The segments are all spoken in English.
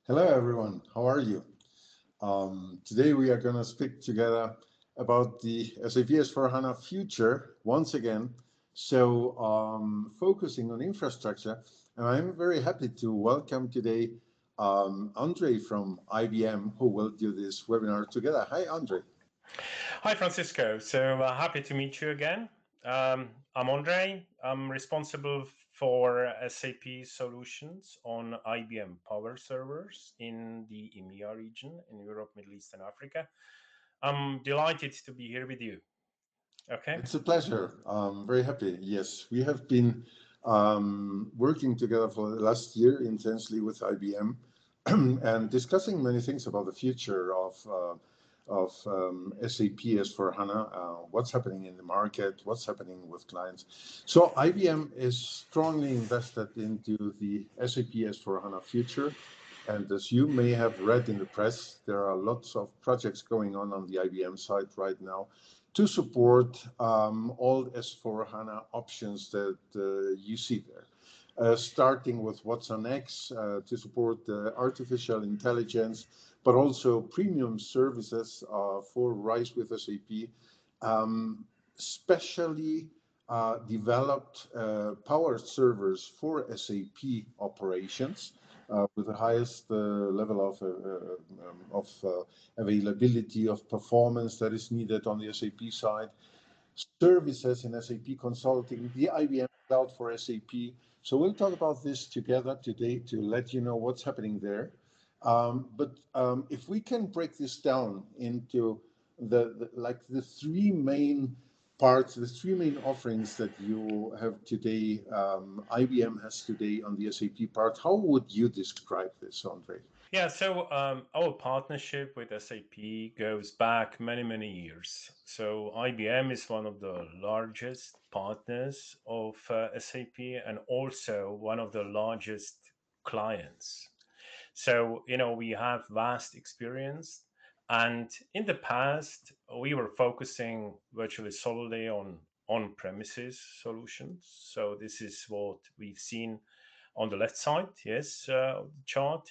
Hello, everyone. How are you? Today we are going to speak together about the SAP S/4HANA future once again. So focusing on infrastructure, and I'm very happy to welcome today Andre from IBM, who will do this webinar together. Hi, Andre. Hi, Francisco. So happy to meet you again. I'm Andre. I'm responsible for SAP solutions on IBM Power Servers in the EMEA region in Europe, Middle East, and Africa. I'm delighted to be here with you. Okay. It's a pleasure. Very happy. Yes, we have been working together for the last year intensely with IBM and discussing many things about the future of SAP S/4HANA, what's happening in the market, what's happening with clients. So IBM is strongly invested into the SAP S/4HANA future. And as you may have read in the press, there are lots of projects going on the IBM side right now to support all S/4HANA options that you see there. Starting with what's on X to support artificial intelligence, but also premium services for RISE with SAP, specially developed power servers for SAP operations with the highest level of availability of performance that is needed on the SAP side. Services in SAP consulting, the IBM Cloud for SAP. So we'll talk about this together today to let you know what's happening there. But if we can break this down into the three main parts, the three main offerings that you have today, IBM has today on the SAP part, how would you describe this, Andre? Yeah, so our partnership with SAP goes back many, many years. So IBM is one of the largest partners of SAP and also one of the largest clients. So, we have vast experience. And in the past, we were focusing virtually solely on on-premises solutions. So this is what we've seen on the left side, yes, chart.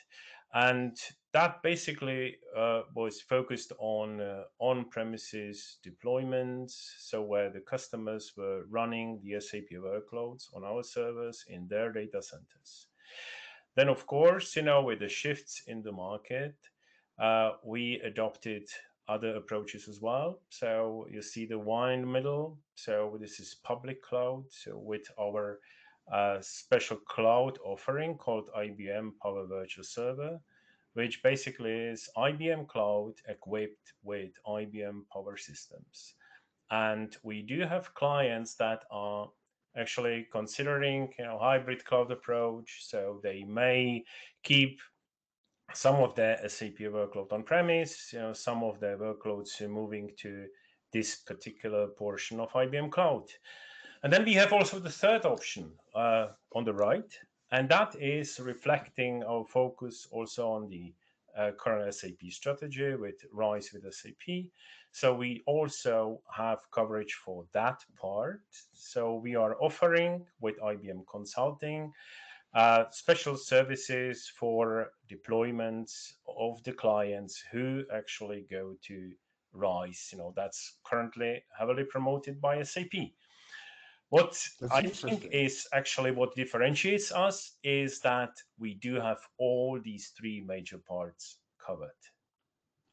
And that basically was focused on on-premises deployments, so where the customers were running the SAP workloads on our servers in their data centers. Then, of course, with the shifts in the market, we adopted other approaches as well. So you see the one in the middle. So this is public cloud. So with our special cloud offering called IBM Power Virtual Server, which basically is IBM Cloud equipped with IBM Power Systems. And we do have clients that are actually considering hybrid cloud approach. So they may keep some of their SAP workload on premise, some of their workloads moving to this particular portion of IBM Cloud. And then we have also the third option on the right, and that is reflecting our focus also on the current SAP strategy with RISE with SAP. So we also have coverage for that part. So we are offering with IBM Consulting special services for deployments of the clients who actually go to RISE. That's currently heavily promoted by SAP. What I think is actually what differentiates us is that we do have all these three major parts covered.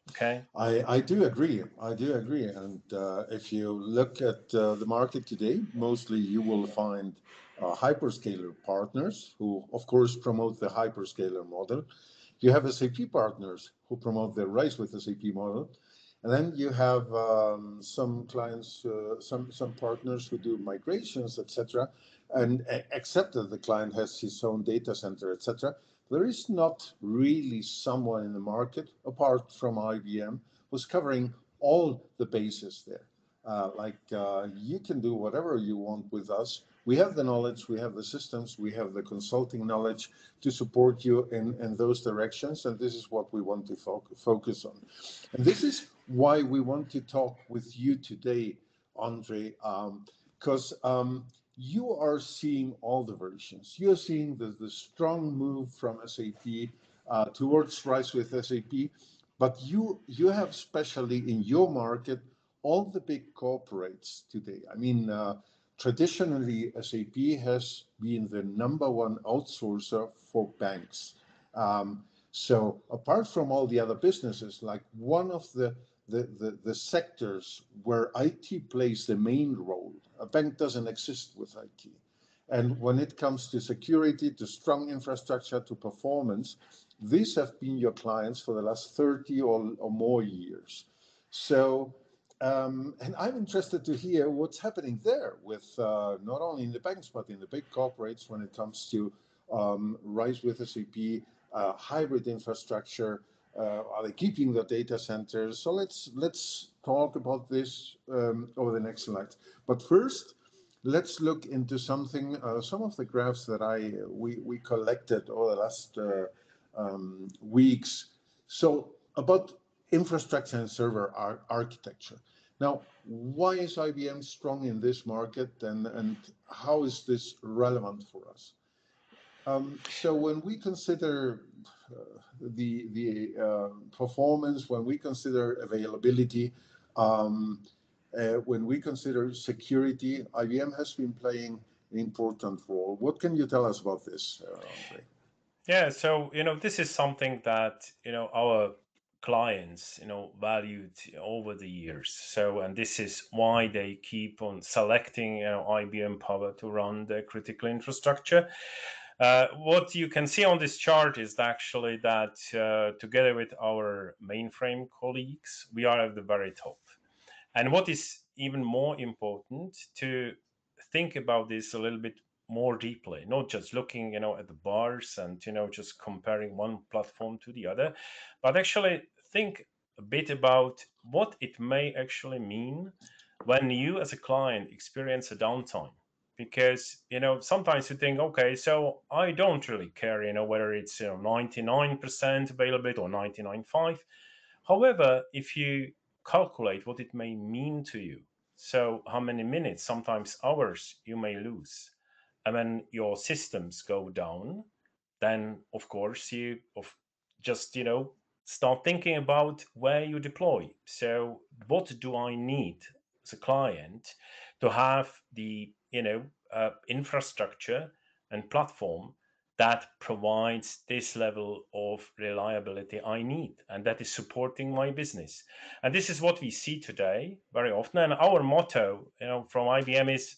Okay. I do agree. I do agree. And if you look at the market today, mostly you will find hyperscaler partners who, of course, promote the hyperscaler model. You have SAP partners who promote the RISE with SAP model. And then you have some clients, some partners who do migrations, etc., and accept that the client has his own data center, etc. There is not really someone in the market, apart from IBM, who's covering all the bases there. You can do whatever you want with us. We have the knowledge, we have the systems, we have the consulting knowledge to support you in those directions. And this is what we want to focus on. And this is why we want to talk with you today, Andre, because you are seeing all the versions. You're seeing the strong move from SAP towards Rise with SAP, but you have especially in your market all the big corporates today. I mean, traditionally SAP has been the number one outsourcer for banks. So apart from all the other businesses, like one of the sectors where IT plays the main role, a bank doesn't exist with IT. And when it comes to security, to strong infrastructure, to performance, these have been your clients for the last 30 or more years. So, and I'm interested to hear what's happening there with not only in the banks, but in the big corporates when it comes to Rise with SAP, hybrid infrastructure. Are they keeping the data centers? So let's talk about this over the next slides. But first, let's look into something. Some of the graphs that we collected over the last weeks. So about infrastructure and server architecture. Now, why is IBM strong in this market, and how is this relevant for us? So when we consider the performance, when we consider availability, when we consider security, IBM has been playing an important role. What can you tell us about this, Andre? Yeah, so this is something that our clients valued over the years. So, and this is why they keep on selecting IBM Power to run the critical infrastructure. What you can see on this chart is actually that together with our mainframe colleagues, we are at the very top. And what is even more important to think about this a little bit more deeply, not just looking, at the bars and, just comparing one platform to the other, but actually think a bit about what it may actually mean when you as a client experience a downtime. Because, sometimes you think, okay, so I don't really care, whether it's 99% availability or 99.5. However, if you calculate what it may mean to you, so how many minutes, sometimes hours, you may lose, and when your systems go down, then of course you just start thinking about where you deploy. So what do I need as a client to have the infrastructure and platform that provides this level of reliability I need and that is supporting my business. And this is what we see today very often. And our motto, from IBM is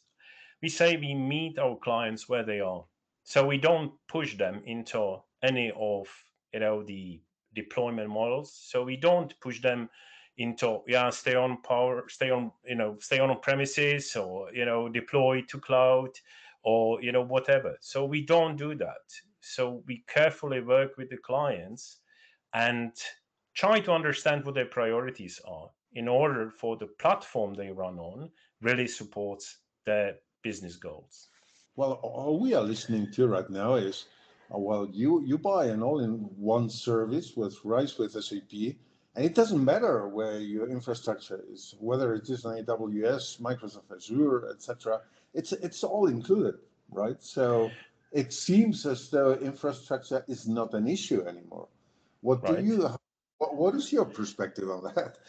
we say we meet our clients where they are. So we don't push them into any of the deployment models. So we don't push them into stay on power, stay on premises, or deploy to cloud, or whatever. So we don't do that. So we carefully work with the clients and try to understand what their priorities are in order for the platform they run on really supports their business goals. Well, all we are listening to right now is, well, you buy an all-in-one service with Rise with SAP, and it doesn't matter where your infrastructure is, whether it is on AWS, Microsoft Azure, etc. It's all included, right? So it seems as though infrastructure is not an issue anymore. What do Right. you? What is your perspective on that?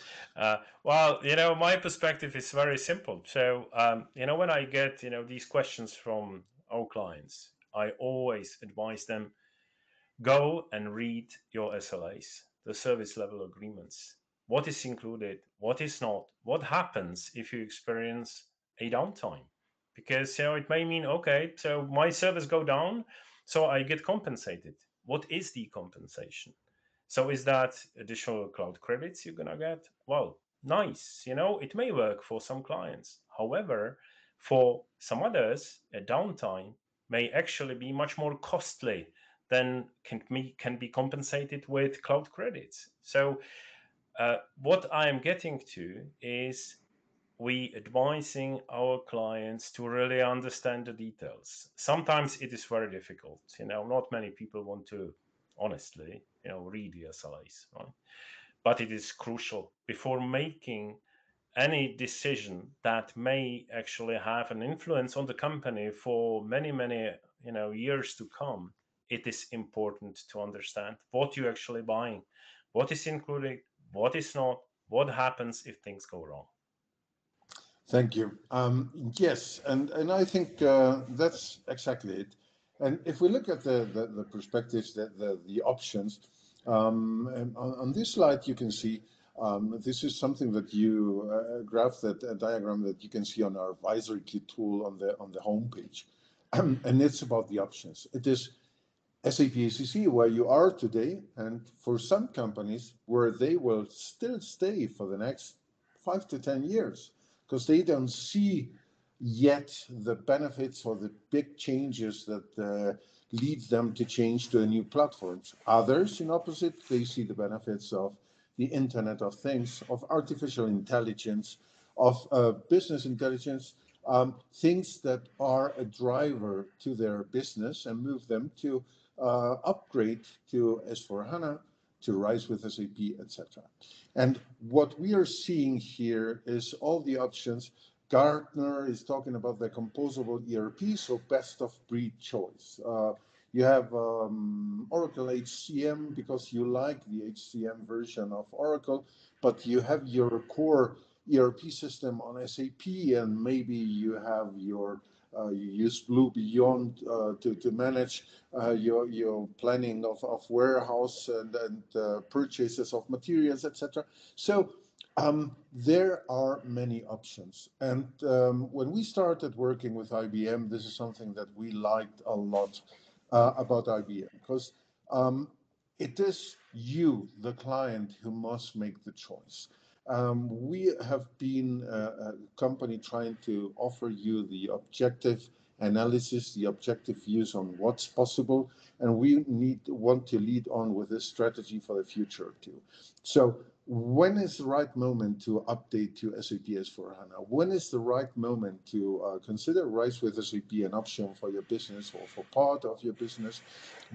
Well, my perspective is very simple. So, when I get, these questions from our clients, I always advise them go and read your SLAs, the service level agreements. What is included? What is not? What happens if you experience a downtime? Because it may mean okay, so my servers go down, so I get compensated. What is the compensation? So is that additional cloud credits you're gonna get? Well, nice. It may work for some clients. However, for some others, a downtime may actually be much more costly than can be compensated with cloud credits. So what I am getting to is we advising our clients to really understand the details. Sometimes it is very difficult. Not many people want to honestly, read the SLAs, right? but it is crucial before making any decision that may actually have an influence on the company for many years to come. It is important to understand what you're actually buying, what is included, what is not, what happens if things go wrong. Thank you. Yes, and I think that's exactly it. And if we look at the perspectives, the options, and on this slide you can see this is something that you graph, that a diagram that you can see on our advisory kit tool on the home page, and it's about the options. It is SAP ACC where you are today, and for some companies where they will still stay for the next 5 to 10 years, because they don't see yet the benefits or the big changes that leads them to change to a new platforms. Others, in opposite, they see the benefits of the Internet of Things, of artificial intelligence, of business intelligence, things that are a driver to their business and move them to upgrade to S/4HANA, to RISE with SAP, etc. And what we are seeing here is all the options. Gartner is talking about the composable ERP, so best of breed choice. You have Oracle HCM because you like the HCM version of Oracle, but you have your core ERP system on SAP, and maybe you have your you use Blue Beyond to manage your planning of warehouse and purchases of materials, etc. So there are many options. And when we started working with IBM, this is something that we liked a lot about IBM, because it is you, the client, who must make the choice. We have been a company trying to offer you the objective analysis, the objective views on what's possible, and we want to lead on with this strategy for the future too. So when is the right moment to update to SAP S/4HANA? When is the right moment to consider RISE with SAP an option for your business or for part of your business?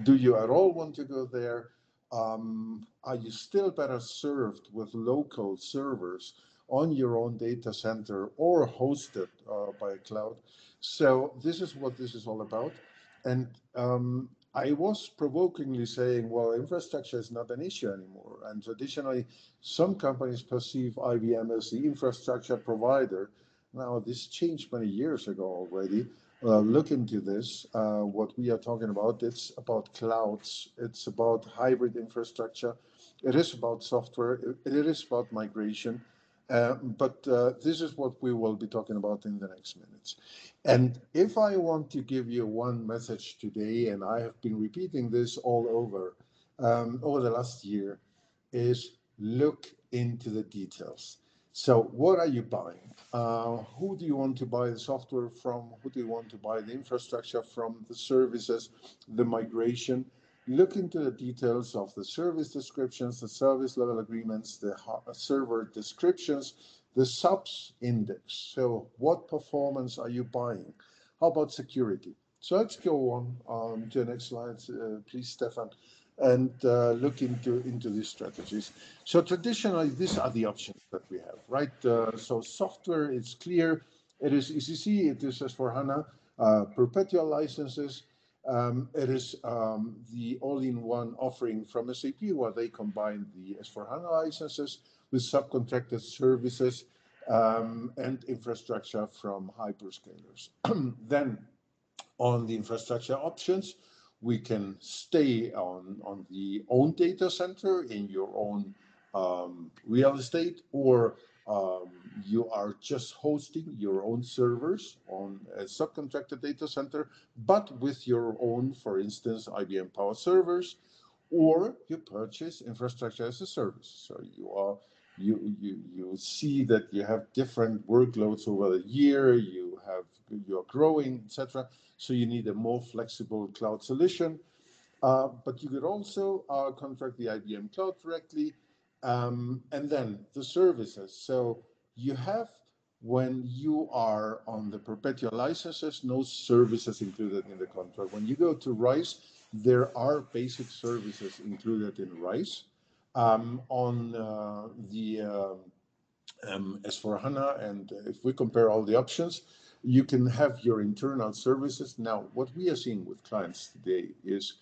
Do you at all want to go there? Are you still better served with local servers on your own data center or hosted by a cloud? So this is what this is all about. And I was provokingly saying, well, infrastructure is not an issue anymore. And traditionally, some companies perceive IBM as the infrastructure provider. Now, this changed many years ago already. Look into this. What we are talking about, it's about clouds. It's about hybrid infrastructure. It is about software. It is about migration. But this is what we will be talking about in the next minutes. And if I want to give you one message today, and I have been repeating this all over the last year, is look into the details. So what are you buying? Who do you want to buy the software from? Who do you want to buy the infrastructure from, the services, the migration? Look into the details of the service descriptions, the service level agreements, the server descriptions, the subs index. So what performance are you buying? How about security? So let's go on to the next slide, please, Stefan, and look into these strategies. So traditionally, these are the options that we have, right? So software is clear. It is ECC, it is S/4HANA, perpetual licenses. It is the all-in-one offering from SAP, where they combine the S/4HANA licenses with subcontracted services and infrastructure from hyperscalers. Then on the infrastructure options, we can stay on the own data center in your own real estate, or you are just hosting your own servers on a subcontracted data center, but with your own, for instance, IBM Power servers, or you purchase infrastructure as a service. So you see that you have different workloads over the year, you're growing, etc. So you need a more flexible cloud solution. But you could also contract the IBM Cloud directly, and then the services. So you have, when you are on the perpetual licenses, no services included in the contract. When you go to RISE, there are basic services included in RISE. On the S4HANA, and if we compare all the options, you can have your internal services. Now, what we are seeing with clients today is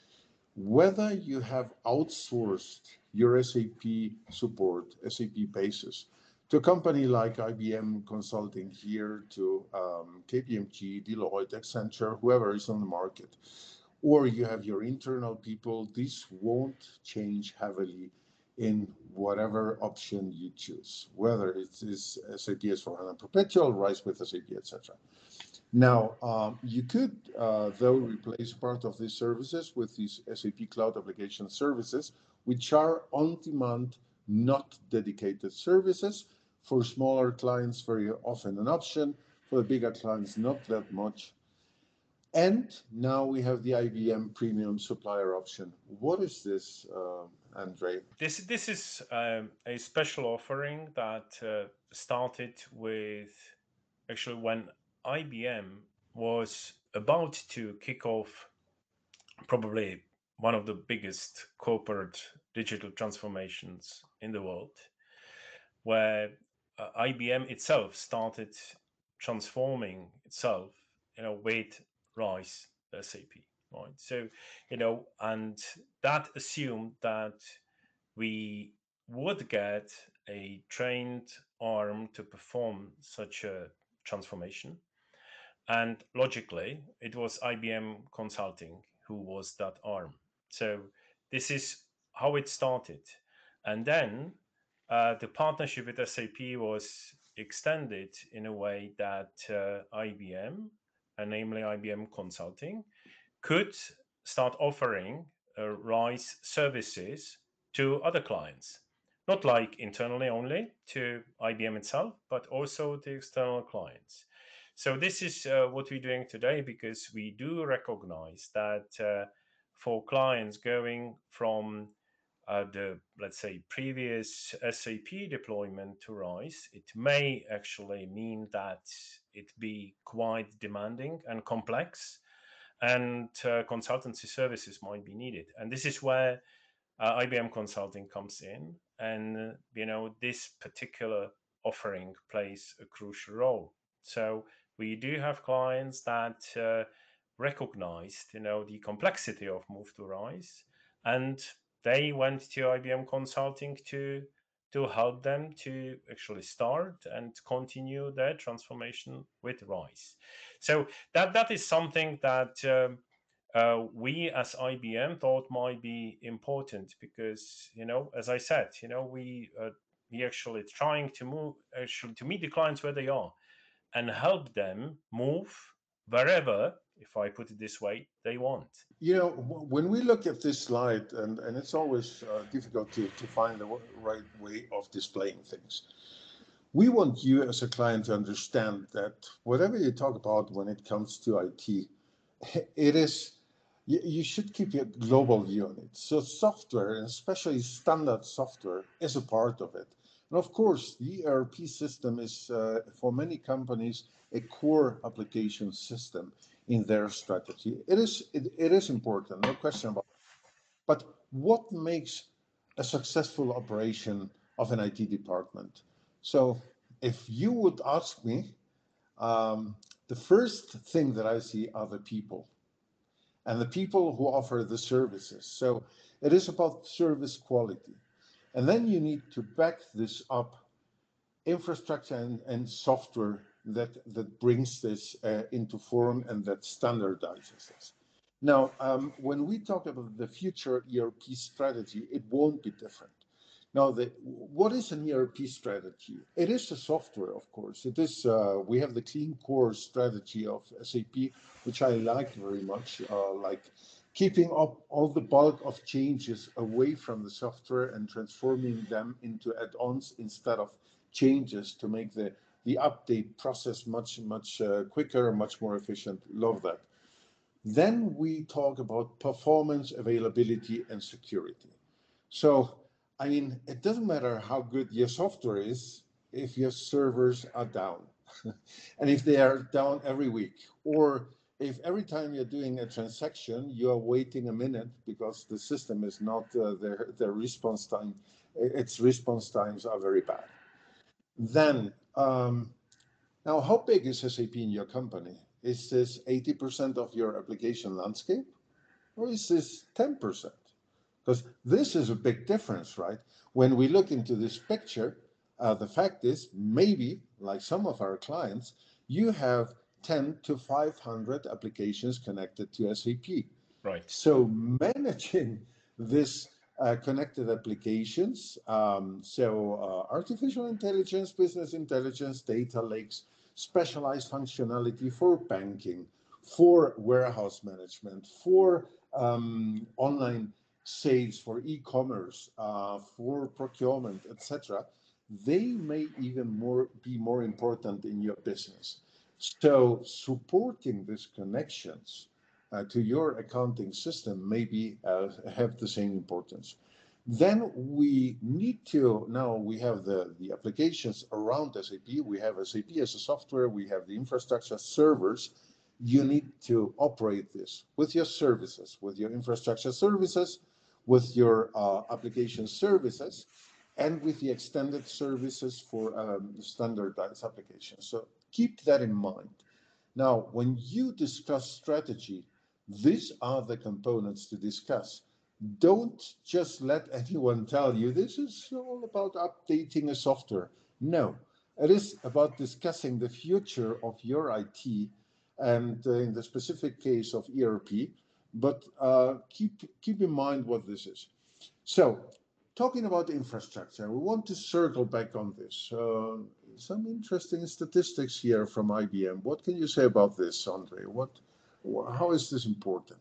whether you have outsourced your SAP support, SAP basis, to a company like IBM Consulting here, to KPMG, Deloitte, Accenture, whoever is on the market, or you have your internal people, this won't change heavily in whatever option you choose, whether it is SAP S/4HANA Perpetual, RISE with SAP, etc. Now, you could, though, replace part of these services with these SAP Cloud Application Services, which are on-demand, not dedicated services. For smaller clients, very often an option. For the bigger clients, not that much. And now we have the IBM Premium Supplier option. What is this, Andre? This is a special offering that started with actually when IBM was about to kick off probably one of the biggest corporate digital transformations in the world, where IBM itself started transforming itself, with RISE SAP, right? So, and that assumed that we would get a trained arm to perform such a transformation. And logically, it was IBM Consulting who was that arm. So this is how it started. And then the partnership with SAP was extended in a way that IBM, and namely IBM Consulting, could start offering RISE services to other clients, not like internally only to IBM itself, but also to external clients. So this is what we're doing today, because we do recognize that for clients going from the, let's say, previous SAP deployment to RISE, it may actually mean that it be quite demanding and complex, and consultancy services might be needed. And this is where IBM Consulting comes in, and this particular offering plays a crucial role. So we do have clients that recognized, the complexity of move to RISE, and they went to IBM Consulting to help them to actually start and continue their transformation with RISE. So that is something that we as IBM thought might be important, because as I said, we actually trying to move, actually to meet the clients where they are and help them move wherever, if I put it this way, they want. When we look at this slide, and it's always difficult to find the right way of displaying things. We want you as a client to understand that whatever you talk about when it comes to IT, it is, you should keep a global view on it. So software, and especially standard software, is a part of it. And of course, the ERP system is, for many companies, a core application system in their strategy. It is important, no question about it. But what makes a successful operation of an IT department? So if you would ask me, the first thing that I see are the people, and the people who offer the services. So it is about service quality. And then you need to back this up, infrastructure and software that brings this into form and that standardizes this. Now, when we talk about the future ERP strategy, it won't be different. Now, what is an ERP strategy? It is a software, of course. It is. We have the clean core strategy of SAP, which I like very much, like keeping up all the bulk of changes away from the software and transforming them into add-ons instead of changes, to make the update process much quicker, much more efficient. Love that. Then we talk about performance, availability, and security. So, I mean, it doesn't matter how good your software is if your servers are down, and if they are down every week, or if every time you're doing a transaction, you are waiting a minute because the system is not their response time, its response times are very bad. Then, now how big is SAP in your company? Is this 80% of your application landscape, or is this 10%? Because this is a big difference, right? When we look into this picture, the fact is maybe, like some of our clients, you have 10 to 500 applications connected to SAP. Right. So managing this connected applications, artificial intelligence, business intelligence, data lakes, specialized functionality for banking, for warehouse management, for online sales, for e-commerce, for procurement, etc. They may even be more important in your business. So supporting these connections to your accounting system maybe have the same importance. Then we need to, now we have the applications around SAP, we have SAP as a software, we have the infrastructure servers. You need to operate this with your services, with your infrastructure services, with your application services, and with the extended services for standardized applications. So keep that in mind. Now, when you discuss strategy, these are the components to discuss. Don't just let anyone tell you this is all about updating a software. No, it is about discussing the future of your IT and in the specific case of ERP, but keep in mind what this is. So, talking about infrastructure, we want to circle back on this. Some interesting statistics here from IBM. What can you say about this, Andre? How is this important?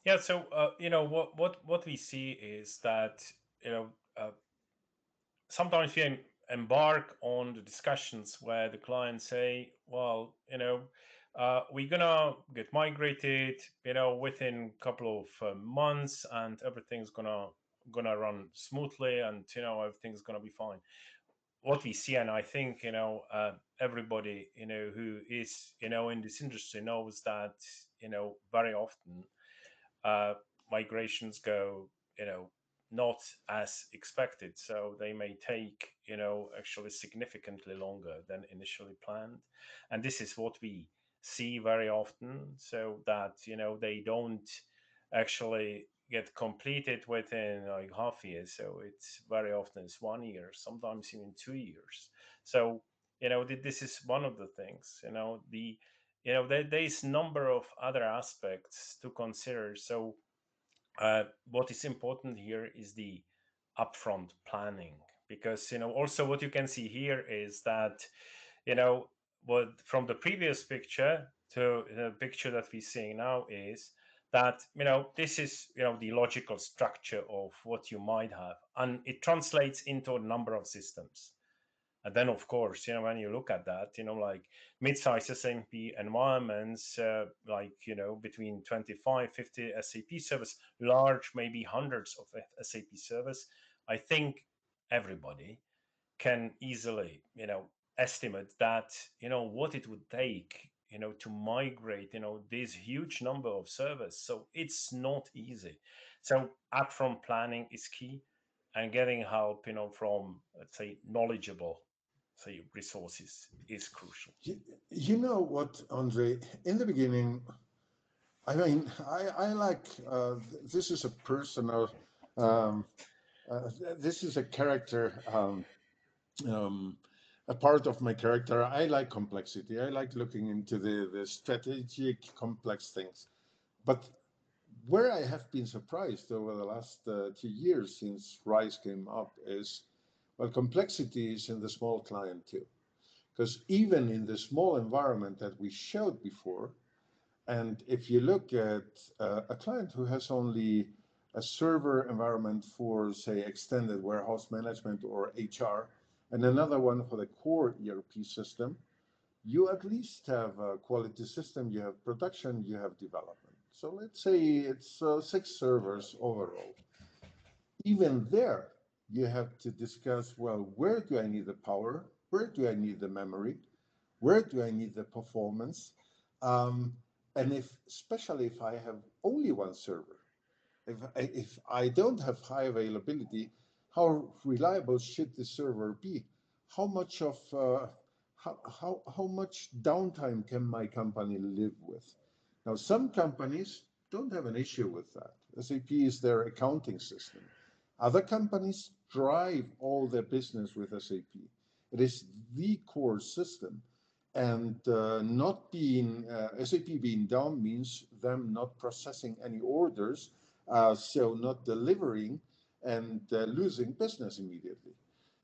Yeah. So what we see is that you know uh, sometimes we embark on the discussions where the clients say, well, we're gonna get migrated, within a couple of months, and everything's gonna run smoothly, and everything's gonna be fine. What we see, and I think everybody who is in this industry knows that very often uh, migrations go not as expected, so they may take actually significantly longer than initially planned. And this is what we see very often, so that they don't actually get completed within like half year. So it's very often it's 1 year, sometimes even 2 years. So this is one of the things. There's number of other aspects to consider. So what is important here is the upfront planning, because also what you can see here is that you know what from the previous picture to the picture that we're seeing now is that this is the logical structure of what you might have, and it translates into a number of systems. And then, of course, when you look at that, like mid-size SMP environments, like, between 25, 50 SAP servers, large, maybe hundreds of SAP servers, I think everybody can easily, estimate that, what it would take, to migrate, this huge number of servers. So it's not easy. So upfront planning is key, and getting help, from, let's say, knowledgeable, say, resources is crucial. You know what, Andre? In the beginning, I mean, I like this is a personal, um, this is a character, um, a part of my character. I like complexity. I like looking into the strategic, complex things. But where I have been surprised over the last 2 years since RISE came up is, well, complexity is in the small client too. Because even in the small environment that we showed before, and if you look at a client who has only a server environment for, say, extended warehouse management or HR, and another one for the core ERP system, you at least have a quality system, you have production, you have development. So let's say it's 6 servers overall. Even there, you have to discuss, well, where do I need the power? Where do I need the memory? Where do I need the performance? Um, And especially if I have only one server, if I don't have high availability, how reliable should the server be? How much of how much downtime can my company live with? Now, some companies don't have an issue with that. SAP is their accounting system. Other companies drive all their business with SAP. It is the core system. And not being SAP being down means them not processing any orders, so not delivering and losing business immediately.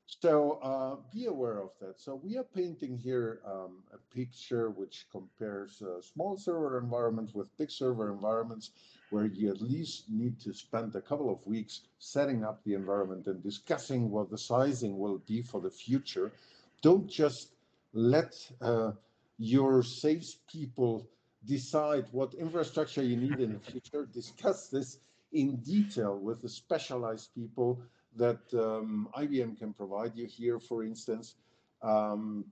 So be aware of that. So we are painting here a picture which compares small server environments with big server environments, where you at least need to spend a couple of weeks setting up the environment and discussing what the sizing will be for the future. Don't just let your sales people decide what infrastructure you need in the future. Discuss this in detail with the specialized people that IBM can provide you here, for instance. Um,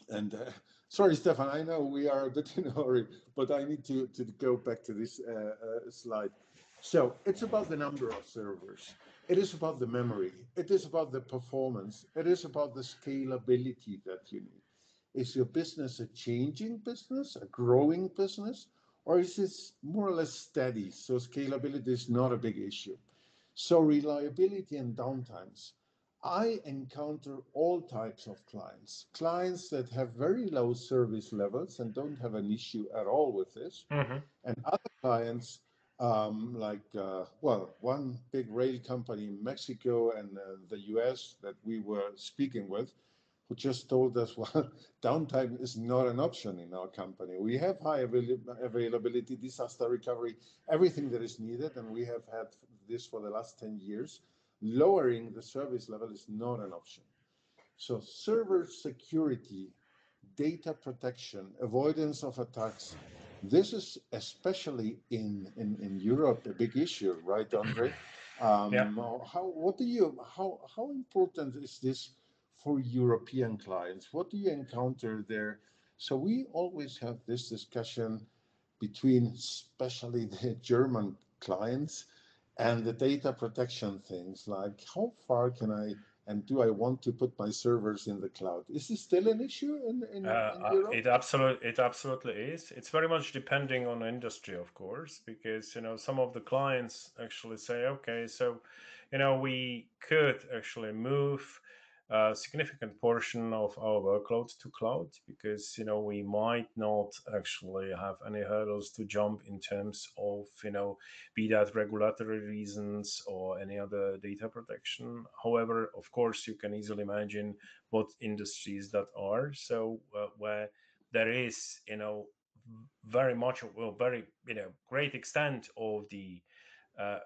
and sorry, Stefan, I know we are a bit in a hurry, but I need to go back to this slide. So it's about the number of servers. It is about the memory. It is about the performance. It is about the scalability that you need. Is your business a changing business, a growing business, or is it more or less steady? So scalability is not a big issue. So reliability and downtimes. I encounter all types of clients. Clients that have very low service levels and don't have an issue at all with this. Hmm. And other clients, well, one big rail company in Mexico and the US that we were speaking with, who just told us, well, downtime is not an option in our company. We have high availability, disaster recovery, everything that is needed, and we have had this for the last 10 years. Lowering the service level is not an option. So server security, data protection, avoidance of attacks, this is especially in Europe a big issue, right, Andre? Yeah. How important is this for European clients? What do you encounter there? So we always have this discussion between especially the German clients and the data protection things, like how far can I and do I want to put my servers in the cloud? Is this still an issue in Europe? It absolutely is. It's very much depending on the industry, of course, because some of the clients actually say, okay, so we could actually move a significant portion of our workloads to cloud because we might not actually have any hurdles to jump in terms of be that regulatory reasons or any other data protection. However, of course, you can easily imagine what industries that are so where there is very much, well, very great extent of the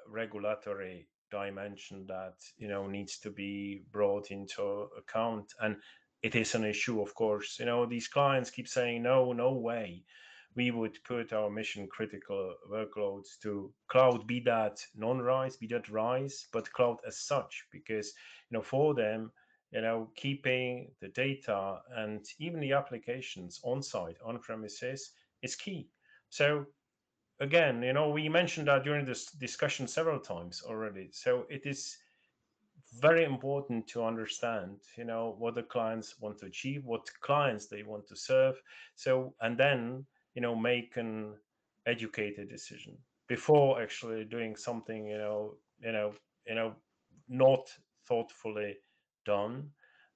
regulatory dimension that needs to be brought into account. And it is an issue, of course. These clients keep saying, no, no way we would put our mission critical workloads to cloud, be that non-rise, be that rise, but cloud as such, because for them, keeping the data and even the applications on site, on premises is key. So again, we mentioned that during this discussion several times already. So it is very important to understand, what the clients want to achieve, what clients they want to serve. So, and then, make an educated decision before actually doing something, you know, not thoughtfully done.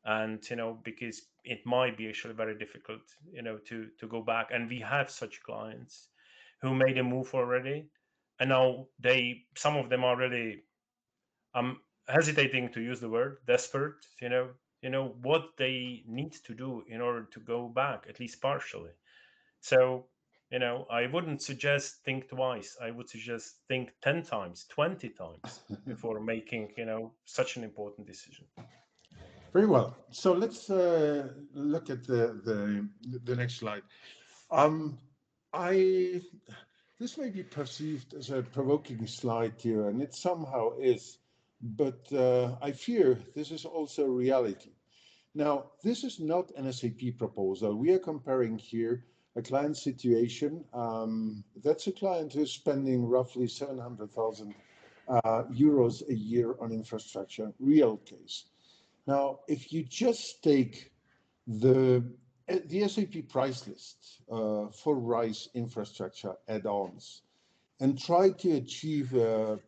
And, because it might be actually very difficult, to go back. And we have such clients who made a move already. And now some of them are really, I'm hesitating to use the word desperate, what they need to do in order to go back, at least partially. So, I wouldn't suggest think twice. I would suggest think 10 times, 20 times before making, such an important decision. Very well. So let's look at the next slide. Um, I This may be perceived as a provoking slide here, and it somehow is, but I fear this is also reality. Now, this is not an SAP proposal. We are comparing here a client situation. That's a client who's spending roughly 700,000 euros a year on infrastructure, real case. Now, if you just take the SAP price list for RISE infrastructure add-ons and try to achieve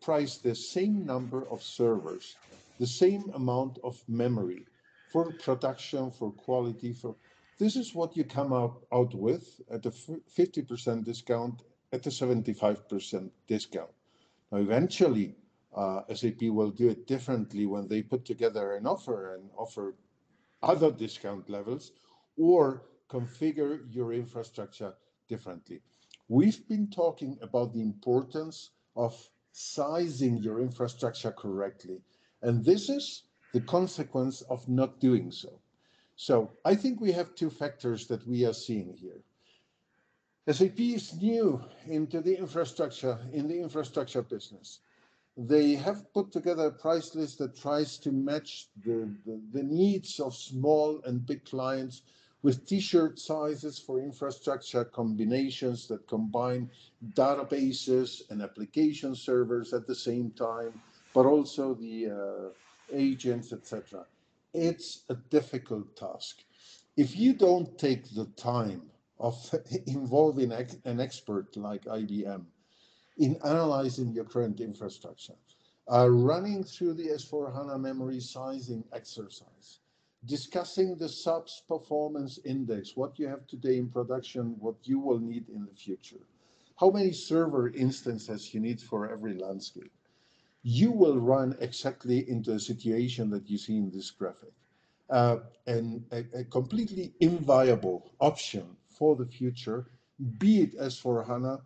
price the same number of servers, the same amount of memory for production, for quality, for this is what you come out with at a 50% discount, at a 75% discount. Now, eventually, SAP will do it differently when they put together an offer and offer other discount levels or configure your infrastructure differently. We've been talking about the importance of sizing your infrastructure correctly, and this is the consequence of not doing so. So I think we have two factors that we are seeing here. SAP is new into the infrastructure, in the infrastructure business. They have put together a price list that tries to match the needs of small and big clients with t-shirt sizes for infrastructure combinations that combine databases and application servers at the same time, but also the agents, etc. It's a difficult task. If you don't take the time of involving an expert like IBM in analyzing your current infrastructure, running through the S/4HANA memory sizing exercise, discussing the subs performance index, what you have today in production, what you will need in the future, how many server instances you need for every landscape, you will run exactly into a situation that you see in this graphic. And a completely inviable option for the future, be it S/4HANA.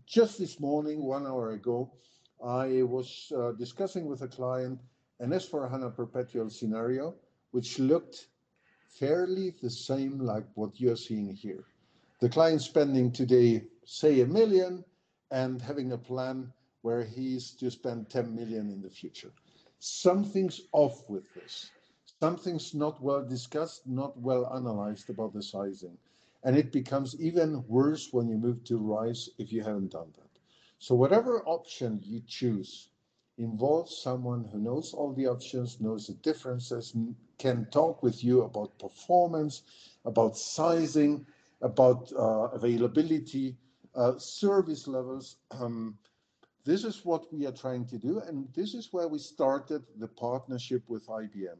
Just this morning, 1 hour ago, I was discussing with a client an S/4HANA perpetual scenario, which looked fairly the same like what you're seeing here. The client spending today, say, 1 million, and having a plan where he's to spend 10 million in the future. Something's off with this. Something's not well discussed, not well analyzed about the sizing. And it becomes even worse when you move to RISE if you haven't done that. So whatever option you choose involves someone who knows all the options, knows the differences, can talk with you about performance, about sizing, about availability, service levels. This is what we are trying to do, and this is where we started the partnership with IBM.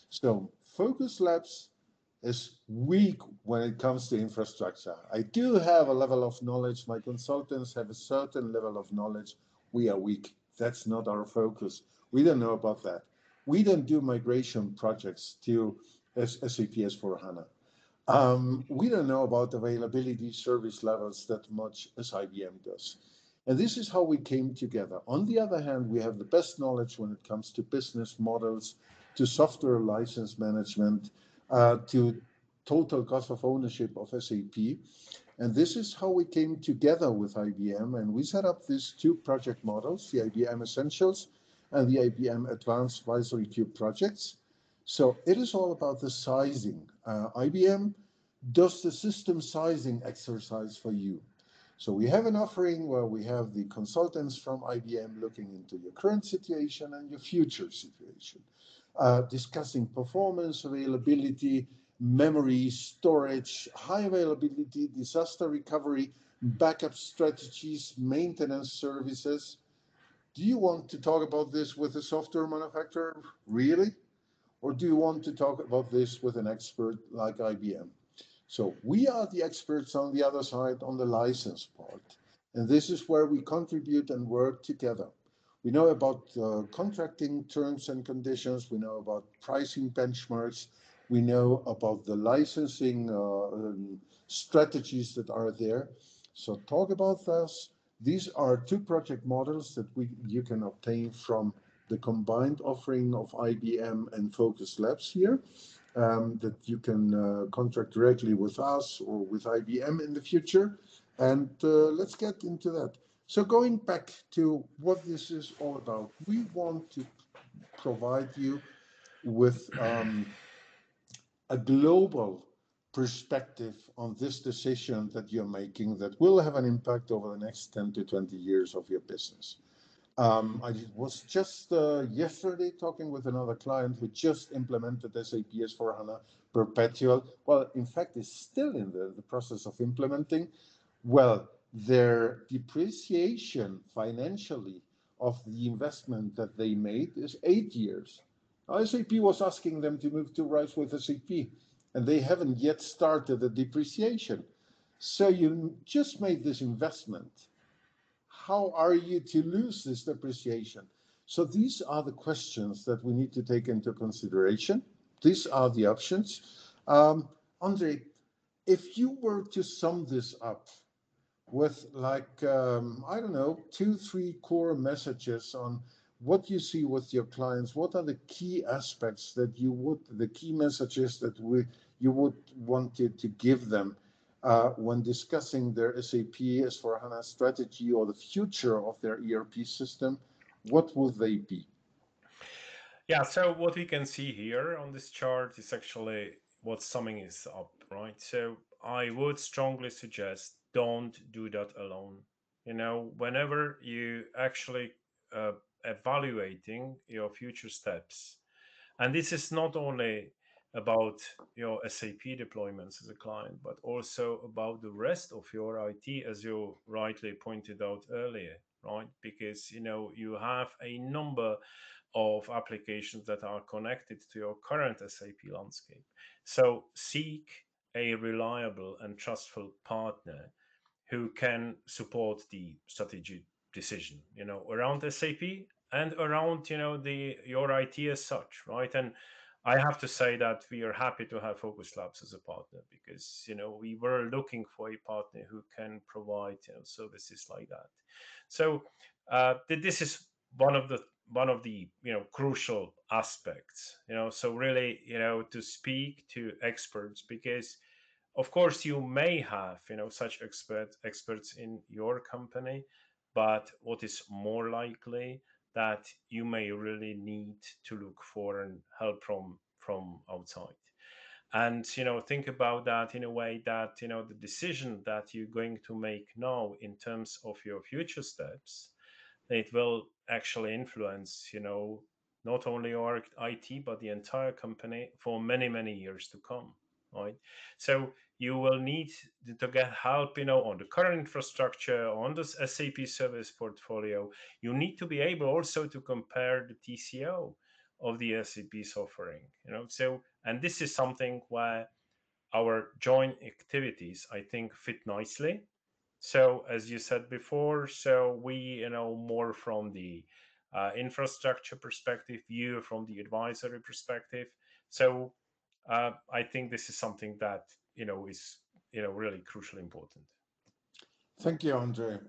So VOQUZ Labs is weak when it comes to infrastructure. I do have a level of knowledge. My consultants have a certain level of knowledge. We are weak. That's not our focus. We don't know about that. We don't do migration projects to SAP S/4HANA. We don't know about availability service levels that much as IBM does. And this is how we came together. On the other hand, we have the best knowledge when it comes to business models, to software license management, to total cost of ownership of SAP. And this is how we came together with IBM, and we set up these two project models, the IBM Essentials and the IBM Advanced Advisory Cube projects. So it is all about the sizing. IBM does the system sizing exercise for you. So we have an offering where we have the consultants from IBM looking into your current situation and your future situation, discussing performance, availability, memory, storage, high availability, disaster recovery, backup strategies, maintenance services. Do you want to talk about this with a software manufacturer? Really? Or do you want to talk about this with an expert like IBM? So we are the experts on the other side, on the license part. And this is where we contribute and work together. We know about contracting terms and conditions. We know about pricing benchmarks. We know about the licensing strategies that are there. So talk about this. These are two project models that you can obtain from the combined offering of IBM and VOQUZ Labs here. That you can contract directly with us or with IBM in the future. And let's get into that. So going back to what this is all about, we want to provide you with a global perspective on this decision that you're making that will have an impact over the next 10 to 20 years of your business. I was just yesterday talking with another client who just implemented SAP S/4HANA Perpetual. Well, in fact, is still in the process of implementing. Well, their depreciation financially of the investment that they made is 8 years. SAP was asking them to move to RISE with SAP, and they haven't yet started the depreciation. So you just made this investment. How are you to lose this depreciation? So these are the questions that we need to take into consideration. These are the options. Andre, if you were to sum this up with like, I don't know, 2-3 core messages on what you see with your clients, what are the key aspects that the key messages that you would want to give them when discussing their SAP S/4HANA strategy or the future of their ERP system, what would they be? Yeah, so what we can see here on this chart is actually what summing is up, right? So I would strongly suggest don't do that alone. Whenever you actually evaluating your future steps, and this is not only about your SAP deployments as a client, but also about the rest of your IT, as you rightly pointed out earlier, right? Because you have a number of applications that are connected to your current SAP landscape. So seek a reliable and trustful partner who can support the strategic decision, around SAP and around, your IT as such, right? And I have to say that we are happy to have VOQUZ Labs as a partner because, we were looking for a partner who can provide, services like that. So this is one of the crucial aspects. So really, to speak to experts because of course you may have such experts in your company, but what is more likely that you may really need to look for and help from outside. And think about that in a way that the decision that you're going to make now in terms of your future steps, it will actually influence not only your IT but the entire company for many many years to come, right? So you will need to get help on the current infrastructure, on this SAP service portfolio. You need to be able also to compare the TCO of the SAP's offering, so, and this is something where our joint activities I think fit nicely. So as you said before, so we more from the infrastructure perspective, you from the advisory perspective. So I think this is something that is really crucially important. Thank you, Andre.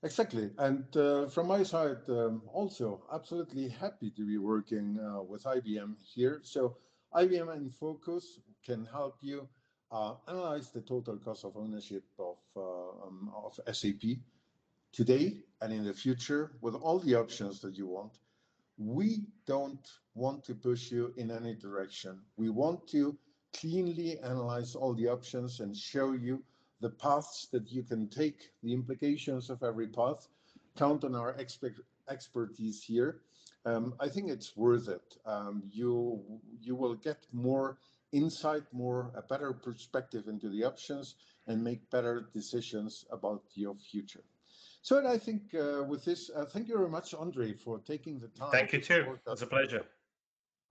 Exactly. And from my side, also absolutely happy to be working with IBM here. So IBM and VOQUZ can help you analyze the total cost of ownership of SAP today and in the future with all the options that you want. We don't want to push you in any direction. We want to cleanly analyze all the options and show you the paths that you can take, the implications of every path. Count on our expertise here. I think it's worth it. You will get more insight, a better perspective into the options, and make better decisions about your future. So I think with this, thank you very much, Andre, for taking the time Thank you to too. support us. It's a pleasure.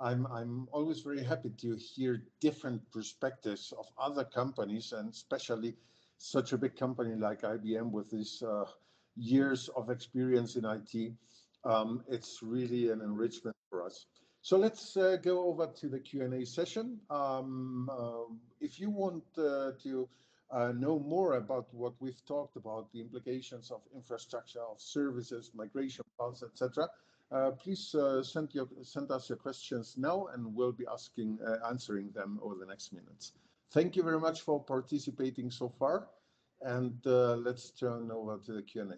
I'm always very happy to hear different perspectives of other companies, and especially such a big company like IBM with these years of experience in IT. It's really an enrichment for us. So let's go over to the Q&A session. If you want to know more about what we've talked about, the implications of infrastructure, of services, migration paths, etc., please send us your questions now, and we'll be answering them over the next minutes. Thank you very much for participating so far, and let's turn over to the Q&A.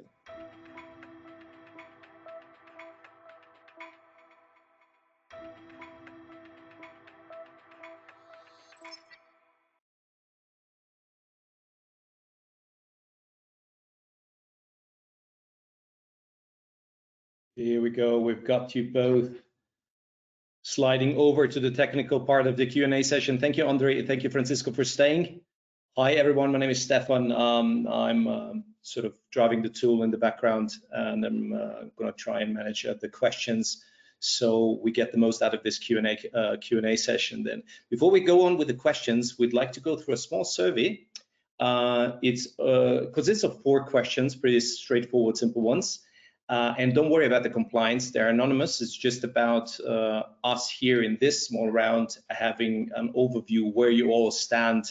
Here we go. We've got you both sliding over to the technical part of the Q&A session. Thank you, Andre. Thank you, Francisco, for staying. Hi, everyone. My name is Stefan. I'm sort of driving the tool in the background, and I'm going to try and manage the questions so we get the most out of this Q&A session. Then, before we go on with the questions, we'd like to go through a small survey. It consists of 4 questions, pretty straightforward, simple ones. And don't worry about the compliance, they're anonymous. It's just about us here in this small round having an overview where you all stand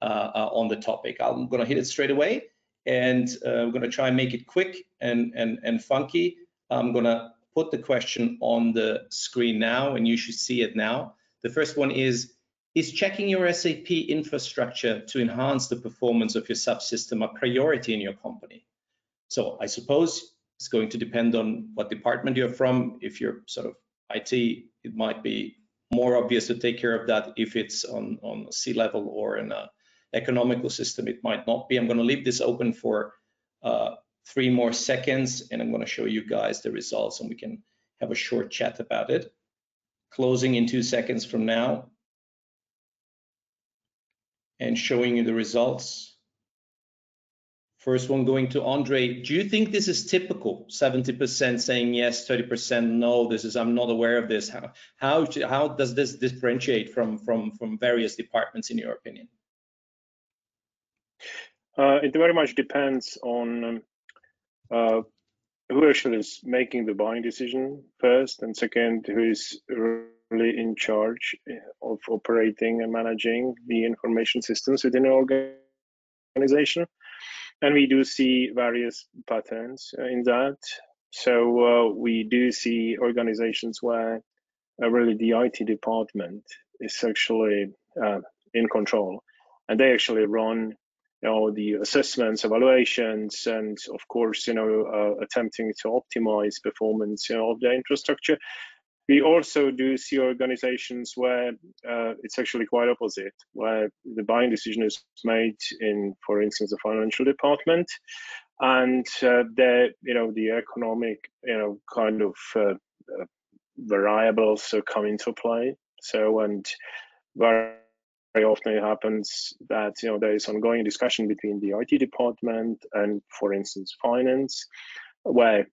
on the topic. I'm going to hit it straight away, and we're going to try and make it quick and funky. I'm going to put the question on the screen now, and you should see it now. The first one is checking your SAP infrastructure to enhance the performance of your subsystem a priority in your company? So I suppose it's going to depend on what department you're from. If you're sort of IT, it might be more obvious to take care of that. If it's on C-level or in an economical system, it might not be. I'm going to leave this open for 3 more seconds, and I'm going to show you guys the results, and we can have a short chat about it. Closing in 2 seconds from now and showing you the results. First one going to Andre. Do you think this is typical? 70% saying yes, 30% no. I'm not aware of this. How does this differentiate from various departments in your opinion? It very much depends on who actually is making the buying decision first, and second, who is really in charge of operating and managing the information systems within an organization. And we do see various patterns in that. So we do see organizations where really the IT department is actually in control, and they actually run the assessments, evaluations, and of course attempting to optimize performance of the infrastructure. We also do see organizations where it's actually quite opposite, where the buying decision is made in, for instance, the financial department, and the economic kind of variables come into play. So, and very often it happens that there is ongoing discussion between the IT department and, for instance, finance, where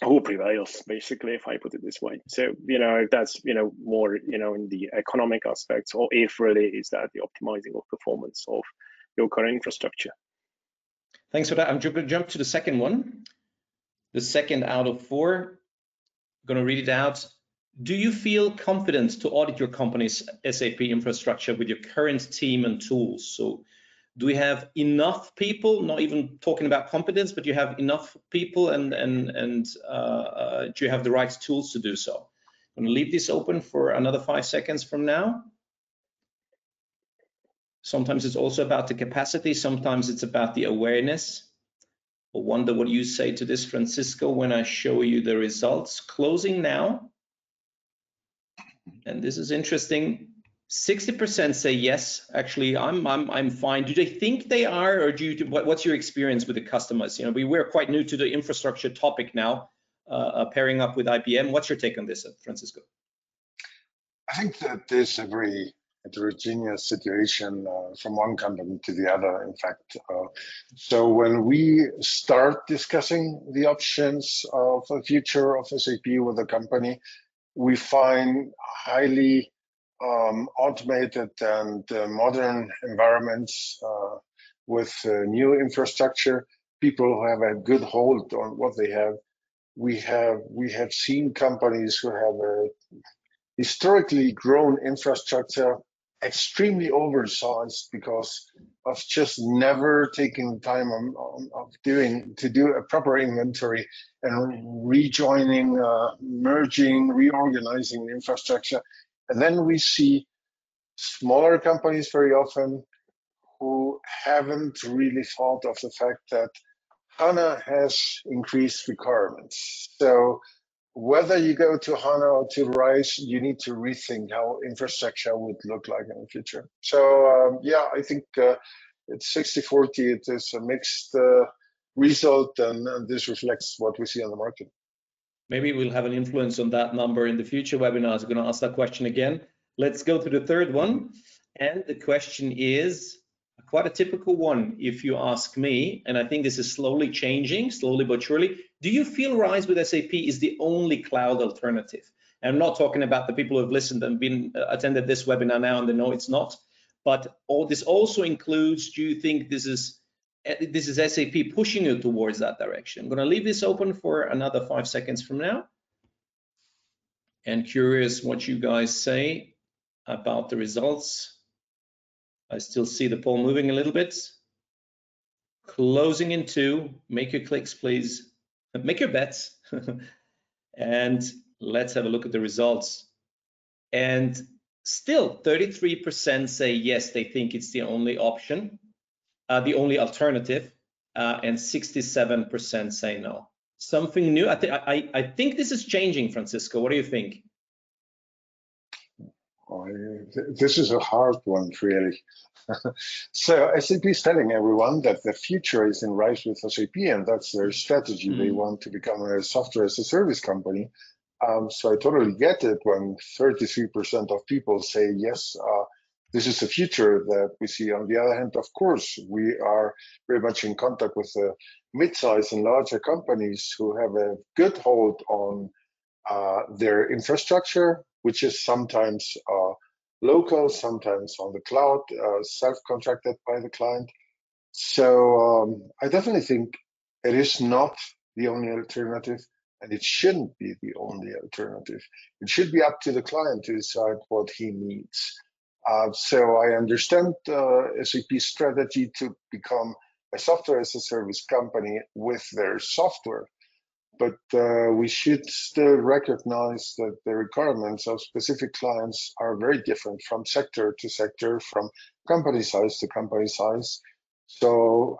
who prevails, basically, if I put it this way. So, if that's, more, in the economic aspects, or if really is that the optimizing of performance of your current infrastructure. Thanks for that. I'm going to jump to the second one. The second out of 4. I'm going to read it out. Do you feel confident to audit your company's SAP infrastructure with your current team and tools? So, do we have enough people, not even talking about competence, but you have enough people and do you have the right tools to do so? I'm going to leave this open for another 5 seconds from now. Sometimes it's also about the capacity. Sometimes it's about the awareness. I wonder what you say to this, Francisco, when I show you the results. Closing now. And this is interesting. 60% say yes. Actually, I'm fine. Do they think they are, or what's your experience with the customers? We're quite new to the infrastructure topic now, pairing up with IBM. What's your take on this, Francisco? I think that there's a very heterogeneous situation from one company to the other, in fact. So when we start discussing the options of the future of SAP with a company, we find highly automated and modern environments with new infrastructure, people who have a good hold on what they have. We have seen companies who have a historically grown infrastructure extremely oversized because of just never taking time to do a proper inventory and rejoining, merging, reorganizing the infrastructure. And then we see smaller companies very often who haven't really thought of the fact that HANA has increased requirements. So whether you go to HANA or to RISE, you need to rethink how infrastructure would look like in the future. So yeah, I think it's 60-40. It is a mixed result, and this reflects what we see on the market. Maybe we'll have an influence on that number in the future webinars. I'm going to ask that question again. Let's go to the third one. And the question is quite a typical one, if you ask me, and I think this is slowly changing, slowly but surely. Do you feel RISE with SAP is the only cloud alternative? And I'm not talking about the people who have listened and been attended this webinar now and they know it's not, but all this also includes, do you think this is SAP pushing you towards that direction? I'm going to leave this open for another 5 seconds from now. And curious what you guys say about the results. I still see the poll moving a little bit. Closing in 2. Make your clicks, please. Make your bets. And let's have a look at the results. And still 33% say yes, they think it's the only option, the only alternative, and 67% say no. Something new. I think this is changing, Francisco. What do you think? This is a hard one, really. So SAP is telling everyone that the future is in RISE with SAP, and that's their strategy. They want to become a software as a service company. So I totally get it when 33% of people say, yes, this is the future that we see. On the other hand, of course, we are very much in contact with the mid-size and larger companies who have a good hold on their infrastructure, which is sometimes local, sometimes on the cloud, self-contracted by the client. So I definitely think it is not the only alternative, and it shouldn't be the only alternative. It should be up to the client to decide what he needs. So I understand SAP's strategy to become a software as a service company with their software. But we should still recognize that the requirements of specific clients are very different from sector to sector, from company size to company size. So